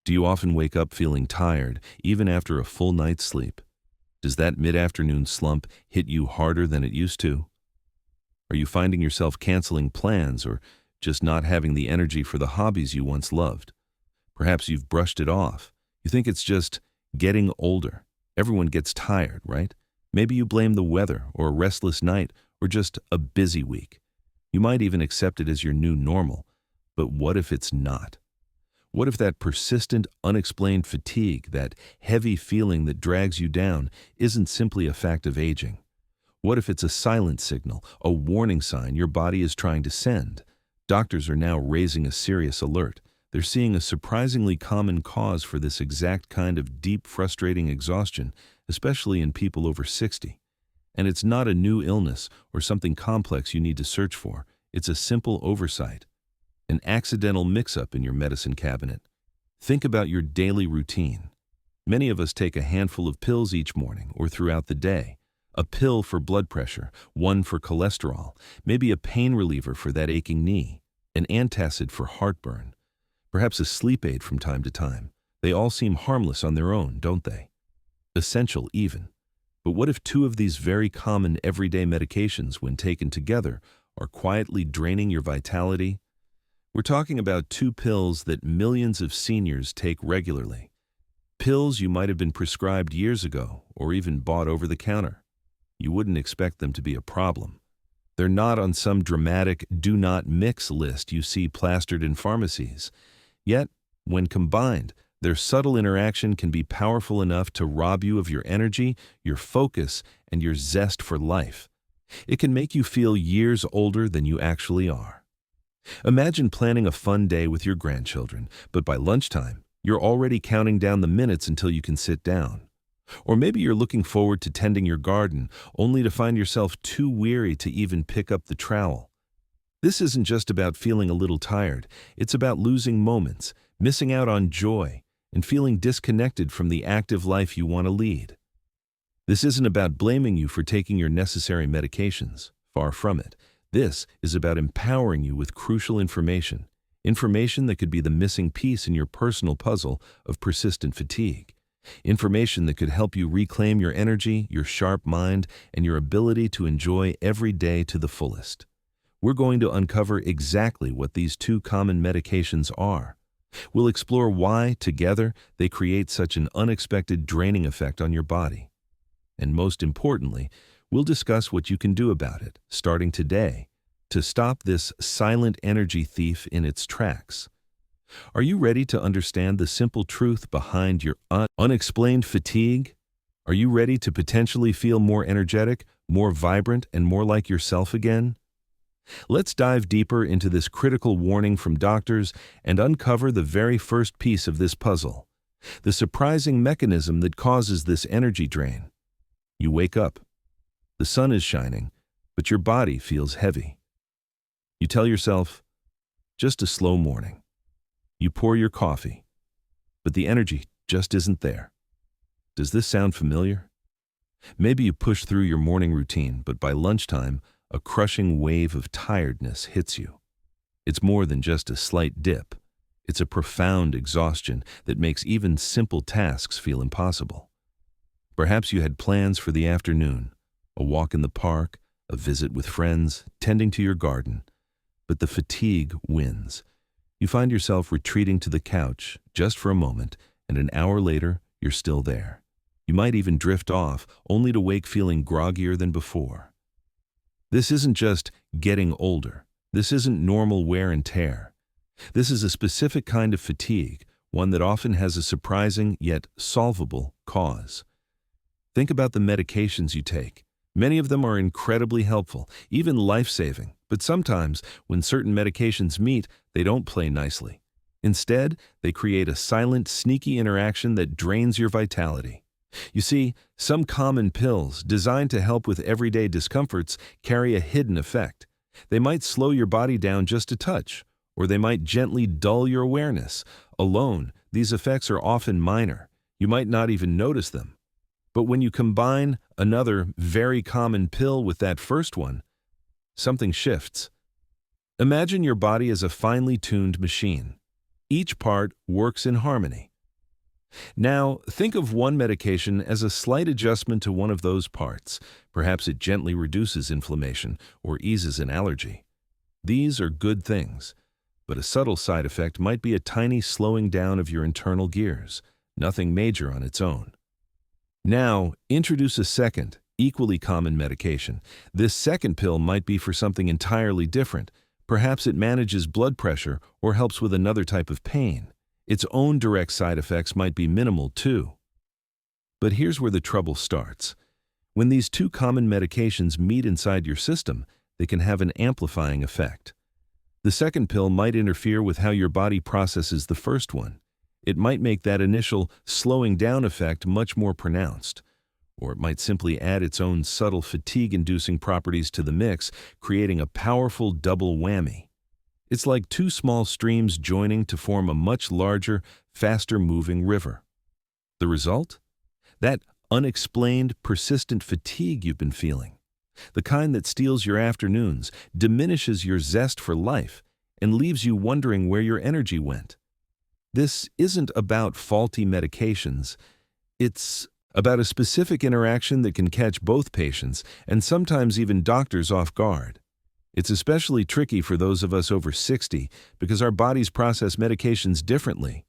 Do you often wake up feeling tired, even after a full night's sleep? Does that mid-afternoon slump hit you harder than it used to? Are you finding yourself canceling plans or just not having the energy for the hobbies you once loved? Perhaps you've brushed it off. You think it's just getting older. Everyone gets tired, right? Maybe you blame the weather or a restless night or just a busy week. You might even accept it as your new normal. But what if it's not? What if that persistent, unexplained fatigue, that heavy feeling that drags you down, isn't simply a fact of aging? What if it's a silent signal, a warning sign your body is trying to send? Doctors are now raising a serious alert. They're seeing a surprisingly common cause for this exact kind of deep, frustrating exhaustion, especially in people over 60. And it's not a new illness or something complex you need to search for. It's a simple oversight, an accidental mix-up in your medicine cabinet. Think about your daily routine. Many of us take a handful of pills each morning or throughout the day. A pill for blood pressure, one for cholesterol, maybe a pain reliever for that aching knee, an antacid for heartburn, perhaps a sleep aid from time to time. They all seem harmless on their own, don't they? Essential even. But what if two of these very common everyday medications, when taken together, are quietly draining your vitality? We're talking about two pills that millions of seniors take regularly. Pills you might have been prescribed years ago or even bought over the counter. You wouldn't expect them to be a problem. They're not on some dramatic do not mix list you see plastered in pharmacies. Yet, when combined, their subtle interaction can be powerful enough to rob you of your energy, your focus, and your zest for life. It can make you feel years older than you actually are. Imagine planning a fun day with your grandchildren, but by lunchtime, you're already counting down the minutes until you can sit down. Or maybe you're looking forward to tending your garden, only to find yourself too weary to even pick up the trowel. This isn't just about feeling a little tired. It's about losing moments, missing out on joy, and feeling disconnected from the active life you want to lead. This isn't about blaming you for taking your necessary medications. Far from it. This is about empowering you with crucial information that could be the missing piece in your personal puzzle of persistent fatigue. Information that could help you reclaim your energy, your sharp mind, and your ability to enjoy every day to the fullest. We're going to uncover exactly what these two common medications are. We'll explore why, together, they create such an unexpected draining effect on your body. And most importantly, we'll discuss what you can do about it, starting today, to stop this silent energy thief in its tracks. Are you ready to understand the simple truth behind your unexplained fatigue? Are you ready to potentially feel more energetic, more vibrant, and more like yourself again? Let's dive deeper into this critical warning from doctors and uncover the very first piece of this puzzle, the surprising mechanism that causes this energy drain. You wake up. The sun is shining, but your body feels heavy. You tell yourself, just a slow morning. You pour your coffee, but the energy just isn't there. Does this sound familiar? Maybe you push through your morning routine, but by lunchtime, a crushing wave of tiredness hits you. It's more than just a slight dip. It's a profound exhaustion that makes even simple tasks feel impossible. Perhaps you had plans for the afternoon, a walk in the park, a visit with friends, tending to your garden, but the fatigue wins. You find yourself retreating to the couch just for a moment, and an hour later, you're still there. You might even drift off, only to wake feeling groggier than before. This isn't just getting older. This isn't normal wear and tear. This is a specific kind of fatigue, one that often has a surprising yet solvable cause. Think about the medications you take. Many of them are incredibly helpful, even life-saving, but sometimes, when certain medications meet, they don't play nicely. Instead, they create a silent, sneaky interaction that drains your vitality. You see, some common pills, designed to help with everyday discomforts, carry a hidden effect. They might slow your body down just a touch, or they might gently dull your awareness. Alone, these effects are often minor. You might not even notice them. But when you combine another very common pill with that first one, something shifts. Imagine your body as a finely tuned machine. Each part works in harmony, Now, think of one medication as a slight adjustment to one of those parts. Perhaps it gently reduces inflammation or eases an allergy. These are good things, but a subtle side effect might be a tiny slowing down of your internal gears, nothing major on its own. Now, introduce a second, equally common medication. This second pill might be for something entirely different. Perhaps it manages blood pressure or helps with another type of pain. Its own direct side effects might be minimal too. But here's where the trouble starts. When these two common medications meet inside your system, they can have an amplifying effect. The second pill might interfere with how your body processes the first one. It might make that initial slowing down effect much more pronounced. Or it might simply add its own subtle fatigue-inducing properties to the mix, creating a powerful double whammy. It's like two small streams joining to form a much larger, faster-moving river. The result? That unexplained, persistent fatigue you've been feeling. The kind that steals your afternoons, diminishes your zest for life, and leaves you wondering where your energy went. This isn't about faulty medications. It's about a specific interaction that can catch both patients and sometimes even doctors off guard. It's especially tricky for those of us over 60 because our bodies process medications differently.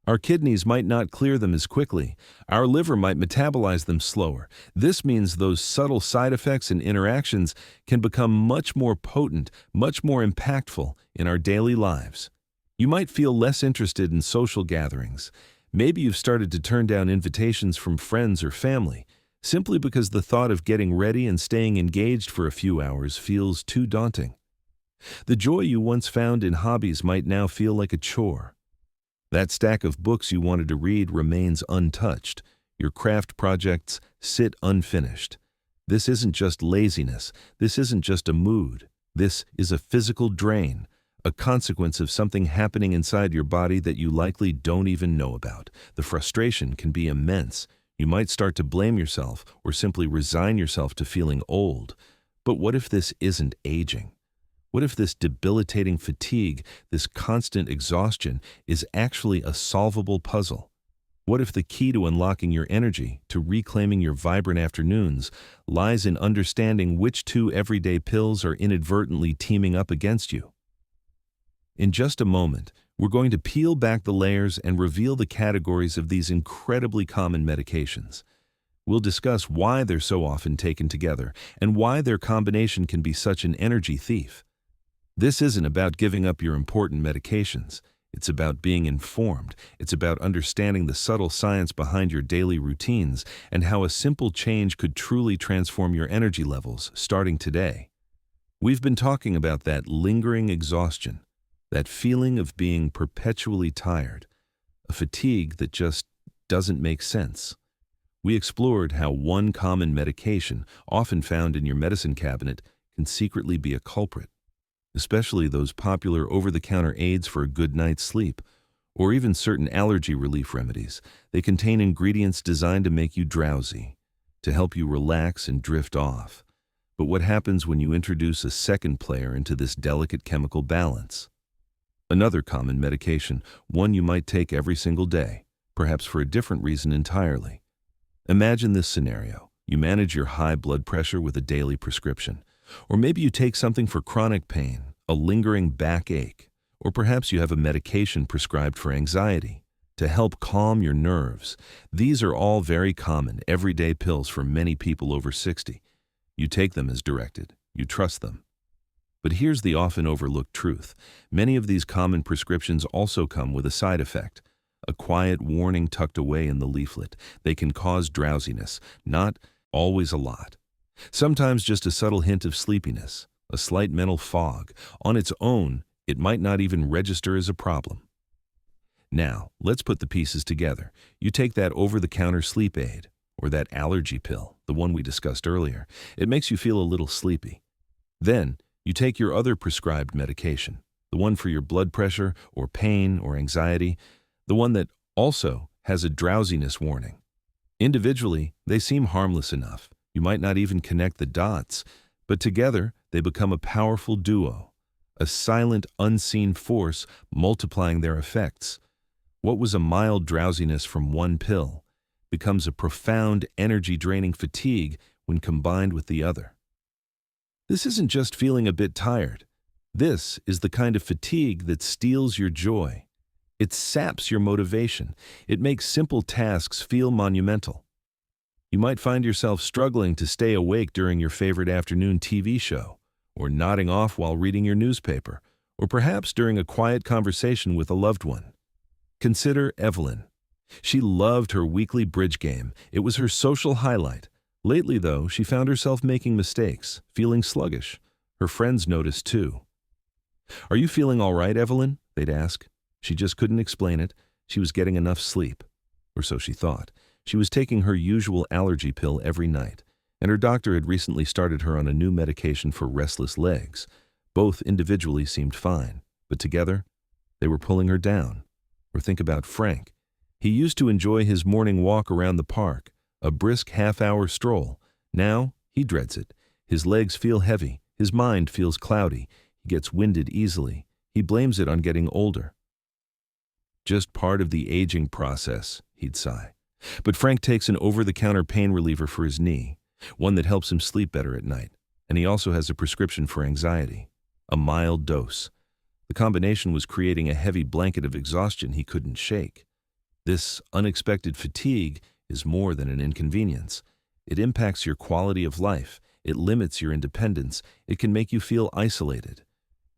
Our kidneys might not clear them as quickly. Our liver might metabolize them slower. This means those subtle side effects and interactions can become much more potent, much more impactful in our daily lives. You might feel less interested in social gatherings. Maybe you've started to turn down invitations from friends or family, simply because the thought of getting ready and staying engaged for a few hours feels too daunting. The joy you once found in hobbies might now feel like a chore. That stack of books you wanted to read remains untouched. Your craft projects sit unfinished. This isn't just laziness. This isn't just a mood. This is a physical drain, a consequence of something happening inside your body that you likely don't even know about. The frustration can be immense. You might start to blame yourself or simply resign yourself to feeling old. But what if this isn't aging? What if this debilitating fatigue, this constant exhaustion, is actually a solvable puzzle? What if the key to unlocking your energy, to reclaiming your vibrant afternoons, lies in understanding which two everyday pills are inadvertently teaming up against you? In just a moment, we're going to peel back the layers and reveal the categories of these incredibly common medications. We'll discuss why they're so often taken together and why their combination can be such an energy thief. This isn't about giving up your important medications. It's about being informed. It's about understanding the subtle science behind your daily routines and how a simple change could truly transform your energy levels starting today. We've been talking about that lingering exhaustion, that feeling of being perpetually tired, a fatigue that just doesn't make sense. We explored how one common medication, often found in your medicine cabinet, can secretly be a culprit, especially those popular over-the-counter aids for a good night's sleep, or even certain allergy relief remedies. They contain ingredients designed to make you drowsy, to help you relax and drift off. But what happens when you introduce a second player into this delicate chemical balance? Another common medication, one you might take every single day, perhaps for a different reason entirely. Imagine this scenario. You manage your high blood pressure with a daily prescription. Or maybe you take something for chronic pain, a lingering backache. Or perhaps you have a medication prescribed for anxiety, to help calm your nerves. These are all very common, everyday pills for many people over 60. You take them as directed. You trust them. But here's the often overlooked truth. Many of these common prescriptions also come with a side effect, a quiet warning tucked away in the leaflet. They can cause drowsiness, not always a lot. Sometimes just a subtle hint of sleepiness, a slight mental fog. On its own, it might not even register as a problem. Now, let's put the pieces together. You take that over-the-counter sleep aid, or that allergy pill, the one we discussed earlier. It makes you feel a little sleepy. Then, you take your other prescribed medication, the one for your blood pressure or pain or anxiety, the one that also has a drowsiness warning. Individually, they seem harmless enough. You might not even connect the dots, but together they become a powerful duo, a silent, unseen force multiplying their effects. What was a mild drowsiness from one pill becomes a profound energy-draining fatigue when combined with the other. This isn't just feeling a bit tired. This is the kind of fatigue that steals your joy. It saps your motivation. It makes simple tasks feel monumental. You might find yourself struggling to stay awake during your favorite afternoon TV show, or nodding off while reading your newspaper, or perhaps during a quiet conversation with a loved one. Consider Evelyn. She loved her weekly bridge game. It was her social highlight. Lately, though, she found herself making mistakes, feeling sluggish. Her friends noticed too. "Are you feeling all right, Evelyn?" they'd ask. She just couldn't explain it. She was getting enough sleep, or so she thought. She was taking her usual allergy pill every night, and her doctor had recently started her on a new medication for restless legs. Both individually seemed fine, but together, they were pulling her down. Or think about Frank. He used to enjoy his morning walk around the park, a brisk half-hour stroll. Now, he dreads it. His legs feel heavy. His mind feels cloudy. He gets winded easily. He blames it on getting older. "Just part of the aging process," he'd sigh. But Frank takes an over-the-counter pain reliever for his knee, one that helps him sleep better at night. And he also has a prescription for anxiety, a mild dose. The combination was creating a heavy blanket of exhaustion he couldn't shake. This unexpected fatigue is more than an inconvenience. It impacts your quality of life. It limits your independence. It can make you feel isolated.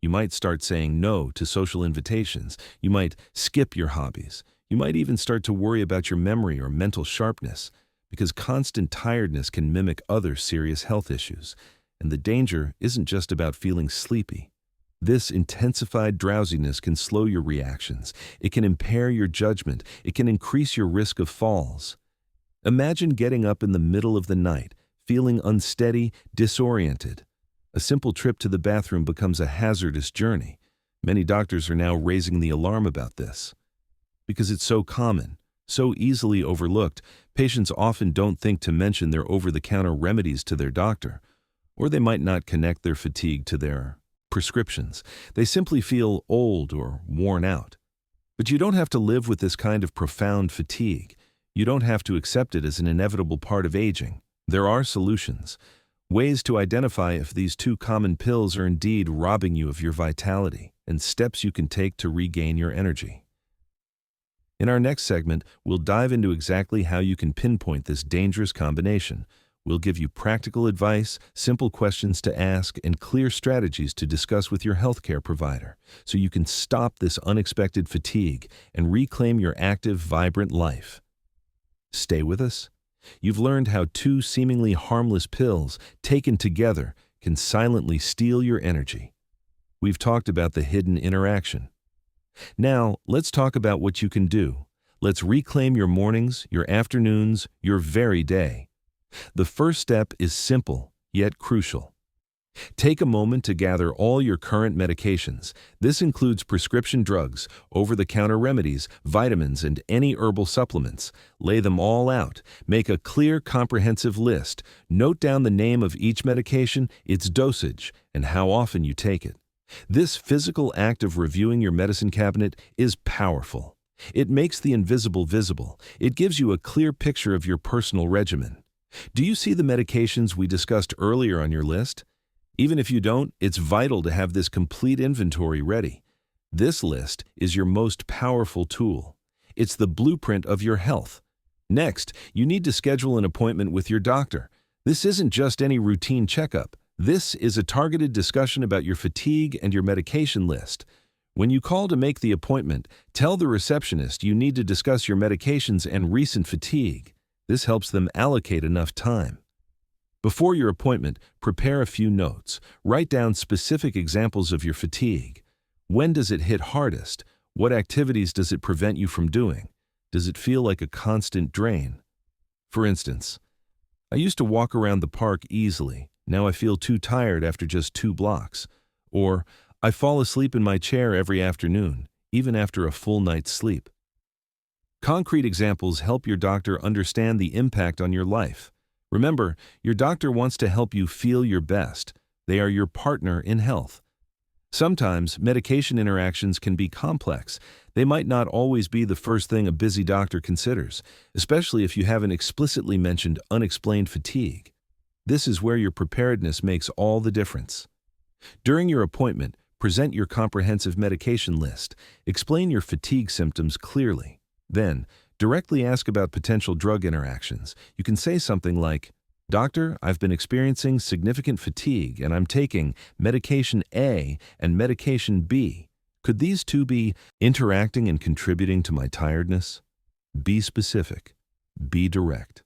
You might start saying no to social invitations. You might skip your hobbies. You might even start to worry about your memory or mental sharpness, because constant tiredness can mimic other serious health issues. And the danger isn't just about feeling sleepy. This intensified drowsiness can slow your reactions. It can impair your judgment. It can increase your risk of falls. Imagine getting up in the middle of the night, feeling unsteady, disoriented. A simple trip to the bathroom becomes a hazardous journey. Many doctors are now raising the alarm about this. Because it's so common, so easily overlooked, patients often don't think to mention their over-the-counter remedies to their doctor, or they might not connect their fatigue to their prescriptions. They simply feel old or worn out. But you don't have to live with this kind of profound fatigue. You don't have to accept it as an inevitable part of aging. There are solutions, ways to identify if these two common pills are indeed robbing you of your vitality, and steps you can take to regain your energy. In our next segment, we'll dive into exactly how you can pinpoint this dangerous combination. We'll give you practical advice, simple questions to ask, and clear strategies to discuss with your healthcare provider, so you can stop this unexpected fatigue and reclaim your active, vibrant life. Stay with us. You've learned how two seemingly harmless pills, taken together, can silently steal your energy. We've talked about the hidden interaction. Now, let's talk about what you can do. Let's reclaim your mornings, your afternoons, your very day. The first step is simple, yet crucial. Take a moment to gather all your current medications. This includes prescription drugs, over-the-counter remedies, vitamins, and any herbal supplements. Lay them all out. Make a clear, comprehensive list. Note down the name of each medication, its dosage, and how often you take it. This physical act of reviewing your medicine cabinet is powerful. It makes the invisible visible. It gives you a clear picture of your personal regimen. Do you see the medications we discussed earlier on your list? Even if you don't, it's vital to have this complete inventory ready. This list is your most powerful tool. It's the blueprint of your health. Next, you need to schedule an appointment with your doctor. This isn't just any routine checkup. This is a targeted discussion about your fatigue and your medication list. When you call to make the appointment, tell the receptionist you need to discuss your medications and recent fatigue. This helps them allocate enough time. Before your appointment, prepare a few notes. Write down specific examples of your fatigue. When does it hit hardest? What activities does it prevent you from doing? Does it feel like a constant drain? For instance, I used to walk around the park easily. Now I feel too tired after just 2 blocks. Or, I fall asleep in my chair every afternoon, even after a full night's sleep. Concrete examples help your doctor understand the impact on your life. Remember, your doctor wants to help you feel your best. They are your partner in health. Sometimes medication interactions can be complex. They might not always be the first thing a busy doctor considers, especially if you haven't explicitly mentioned unexplained fatigue. This is where your preparedness makes all the difference. During your appointment, present your comprehensive medication list. Explain your fatigue symptoms clearly. Then, directly ask about potential drug interactions. You can say something like, "Doctor, I've been experiencing significant fatigue and I'm taking medication A and medication B. Could these two be interacting and contributing to my tiredness?" Be specific. Be direct.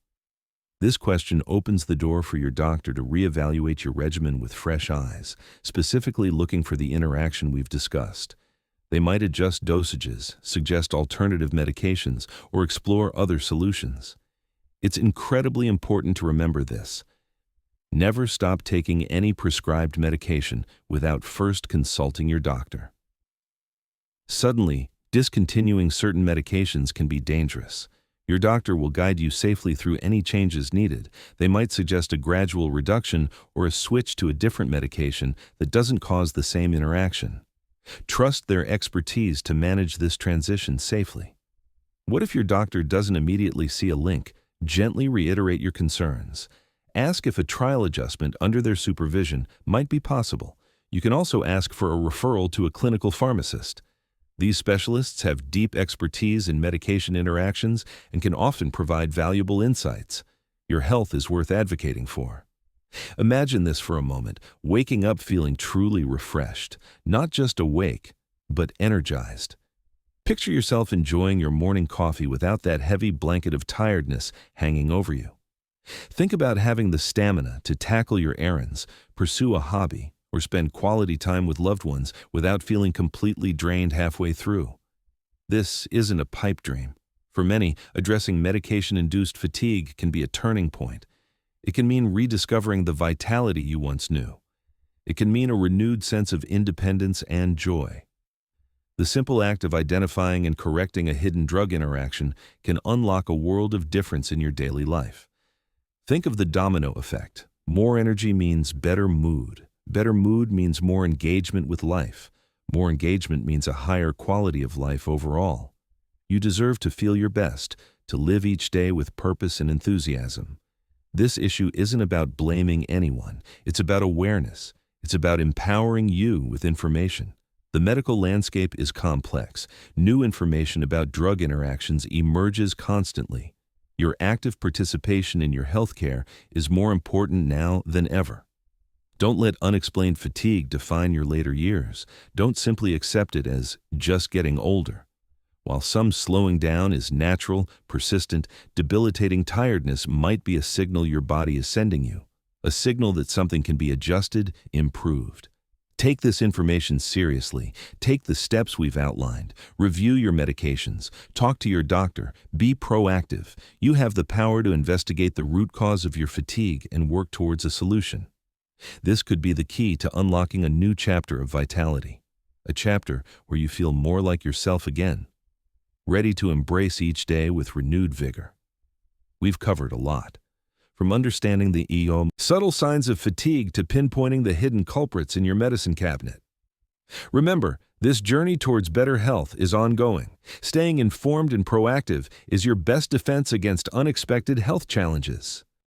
This question opens the door for your doctor to reevaluate your regimen with fresh eyes, specifically looking for the interaction we've discussed. They might adjust dosages, suggest alternative medications, or explore other solutions. It's incredibly important to remember this. Never stop taking any prescribed medication without first consulting your doctor. Suddenly, discontinuing certain medications can be dangerous. Your doctor will guide you safely through any changes needed. They might suggest a gradual reduction or a switch to a different medication that doesn't cause the same interaction. Trust their expertise to manage this transition safely. What if your doctor doesn't immediately see a link? Gently reiterate your concerns. Ask if a trial adjustment under their supervision might be possible. You can also ask for a referral to a clinical pharmacist. These specialists have deep expertise in medication interactions and can often provide valuable insights. Your health is worth advocating for. Imagine this for a moment, waking up feeling truly refreshed, not just awake, but energized. Picture yourself enjoying your morning coffee without that heavy blanket of tiredness hanging over you. Think about having the stamina to tackle your errands, pursue a hobby, or spend quality time with loved ones without feeling completely drained halfway through. This isn't a pipe dream. For many, addressing medication-induced fatigue can be a turning point. It can mean rediscovering the vitality you once knew. It can mean a renewed sense of independence and joy. The simple act of identifying and correcting a hidden drug interaction can unlock a world of difference in your daily life. Think of the domino effect. More energy means better mood. Better mood means more engagement with life. More engagement means a higher quality of life overall. You deserve to feel your best, to live each day with purpose and enthusiasm. This issue isn't about blaming anyone. It's about awareness. It's about empowering you with information. The medical landscape is complex. New information about drug interactions emerges constantly. Your active participation in your healthcare is more important now than ever. Don't let unexplained fatigue define your later years. Don't simply accept it as just getting older. While some slowing down is natural, persistent, debilitating tiredness might be a signal your body is sending you, a signal that something can be adjusted, improved. Take this information seriously. Take the steps we've outlined. Review your medications. Talk to your doctor. Be proactive. You have the power to investigate the root cause of your fatigue and work towards a solution. This could be the key to unlocking a new chapter of vitality, a chapter where you feel more like yourself again, ready to embrace each day with renewed vigor. We've covered a lot, from understanding the subtle signs of fatigue to pinpointing the hidden culprits in your medicine cabinet. Remember, this journey towards better health is ongoing. Staying informed and proactive is your best defense against unexpected health challenges.